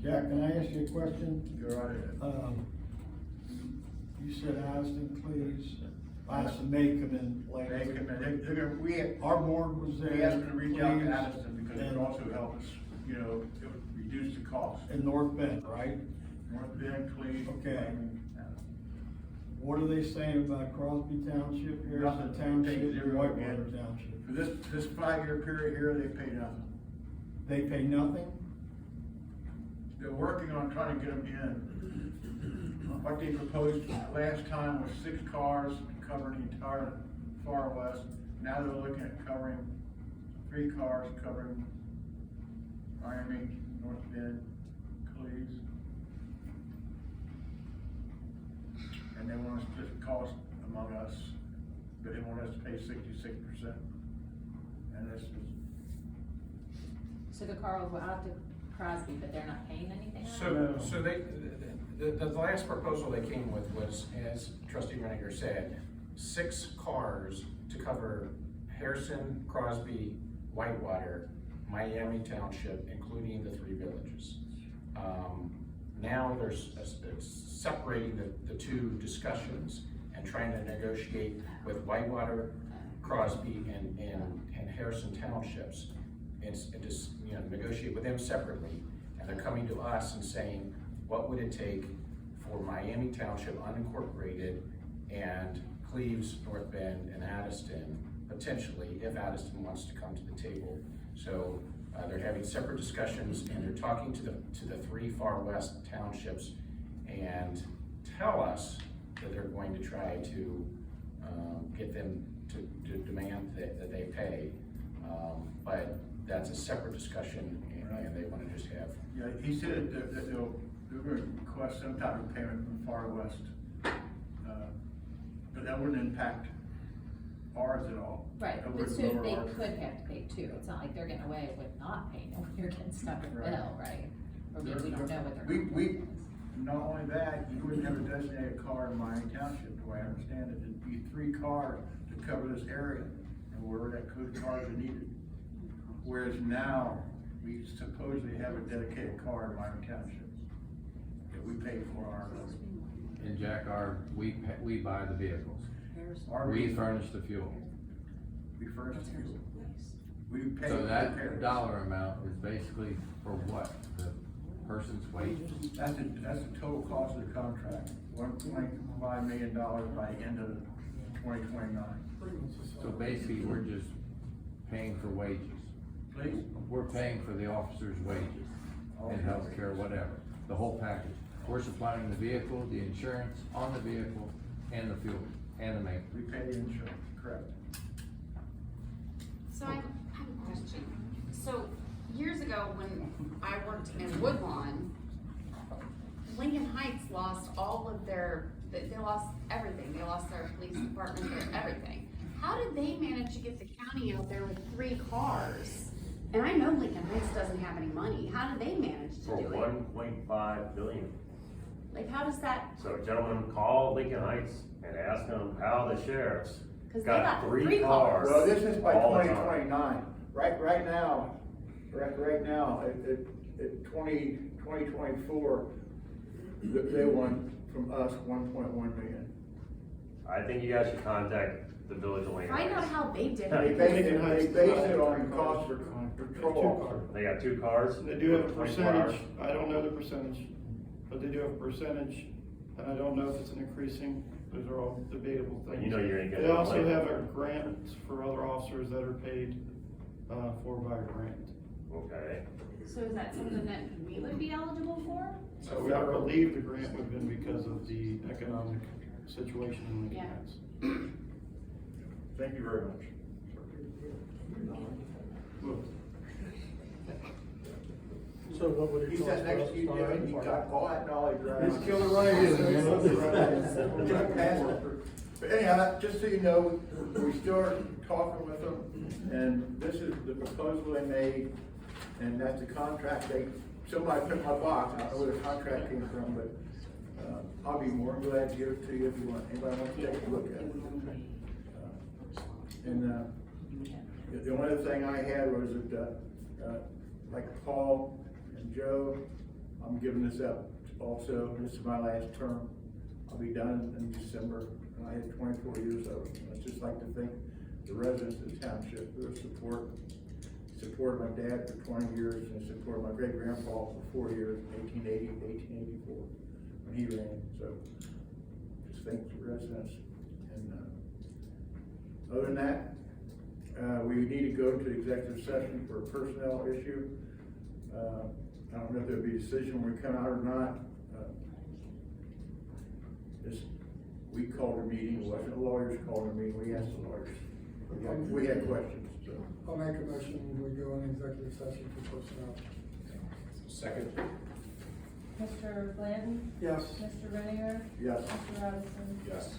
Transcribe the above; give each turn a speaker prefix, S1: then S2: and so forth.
S1: Jack, can I ask you a question?
S2: You're right.
S1: You said Addison, please. Addison may come in later.
S2: They come in, they're gonna,
S1: Our board was there.
S2: we asked them to reach out to
S1: Cleves,
S2: Addison because it would also help us, you know, it would reduce the cost.
S1: In North Bend, right?
S2: North Bend, Cleves.
S1: Okay.
S2: Addison.
S1: What are they saying about Crosby Township, Harrison
S2: Nothing.
S1: Township,
S2: Take
S1: and
S2: zero
S1: Whitewater
S2: again.
S1: Township?
S2: For this 5-year period here, they pay nothing.
S1: They pay nothing?
S2: They're working on trying to get them in. What they proposed last time was 6 cars covering the entire far west. Now they're looking at covering 3 cars covering Miami, North Bend, Cleves. And they want us to split the cost among us, but they want us to pay 66%. And this is,
S3: So the car will go out to Crosby, but they're not paying anything on it?
S4: So they, the last proposal they came with was, as Trustee Rininger said, 6 cars to cover Harrison, Crosby, Whitewater, Miami Township, including the 3 villages. Now there's separating the 2 discussions and trying to negotiate with Whitewater, Crosby, and Harrison Townships, and just, you know, negotiate with them separately. And they're coming to us and saying, what would it take for Miami Township unincorporated and Cleves, North Bend, and Addison, potentially, if Addison wants to come to the table. So they're having separate discussions, and they're talking to the 3 far west townships, and tell us that they're going to try to get them to demand that they pay. But that's a separate discussion, and they want to just have.
S2: yeah, he said that they're going to request some type of payment from far west. But that wouldn't impact ours at all.
S3: Right,
S2: That
S3: but
S2: wouldn't
S3: so
S2: lower
S3: they
S2: ours.
S3: could have to pay too. It's not like they're getting away with not paying it when you're getting stuck with a
S2: Right.
S3: bill, right? Or maybe we don't know what they're.
S2: We, not only that, you wouldn't have a designated car in Miami Township, the way I understand it. It'd be 3 cars to cover this area, and wherever that cars are needed. Whereas now, we supposedly have a dedicated car in Miami Township that we pay for our.
S5: And Jack, we buy the vehicles.
S2: Our
S5: We furnish the fuel.
S2: We furnish the fuel. We pay.
S5: So
S2: for
S5: that
S2: repairs.
S5: dollar amount is basically for what? The person's wages?
S2: That's the total cost of the contract, $1.5 million by the end of 2029.
S5: So basically, we're just paying for wages.
S2: Please?
S5: We're paying for the officer's wages and healthcare, whatever, the whole package. We're supplying the vehicle, the insurance on the vehicle, and the fuel, and the maintenance.
S2: We pay the insurance, correct.
S6: So I have a question. So years ago, when I worked in Woodlawn, Lincoln Heights lost all of they lost everything. They lost their police department, their everything. How did they manage to get the county out there with 3 cars? And I know Lincoln Heights doesn't have any money. How did they manage to
S7: For
S6: do it?
S7: 1.5 billion.
S6: Like, how does that,
S7: So a gentleman called Lincoln Heights and asked them how the sheriffs
S6: because they
S7: got
S6: got
S7: 3
S6: 3
S7: cars.
S2: Well, this is by
S7: all the time.
S2: 2029. Right now, at 2024, they want from us 1.1 million.
S7: I think you guys should contact the village of Lincoln
S6: find out
S7: Heights.
S6: how they did
S2: They
S6: it.
S2: base it on cost for patrol.
S7: They got 2 cars.
S8: They do have a
S7: 24 hours.
S8: percentage, I don't know the percentage, but they do have a percentage, and I don't know if it's an increasing, those are all debatable things.
S7: You know you're gonna get.
S8: They also
S7: complaint.
S8: have a grant for other officers that are paid, for by a grant.
S7: Okay.
S3: So is that something that we would be eligible for?
S8: So I believe the grant would have been because of the economic situation in Lincoln
S3: Yeah.
S8: Heights.
S2: Thank you very much.
S1: So what would
S2: He sat next to you, Jimmy, he got all that knowledge right.
S1: This killer right here,
S2: man. But anyhow, just so you know, we still are talking with them, and this is the proposal they made, and that's the contract somebody put in my box, I don't know where the contract came from, but, I'll be more than glad to give it to you if you want, anybody wants to take a look at it. The only other thing I had was that, like Paul and Joe, I'm giving this up also, this is my last term. I'll be done in December, and I had 24 years of it. I'd just like to thank the residents of the township who have supported my dad for 20 years and supported my great-grandpa for 4 years, 1880 to 1884, when he ran. So just thank the residents. And other than that, we need to go to executive session for a personnel issue. I don't know if there'll be a decision when we come out or not. We called a meeting, it wasn't the lawyers called a meeting, we asked the lawyers. We had questions, so.
S9: I'll make a motion, we go in executive session for personnel.
S4: Second?
S3: Mr. Gladden?
S9: Yes.
S3: Mr. Rininger?
S2: Yes.
S3: Mr. Robinson?
S4: Yes.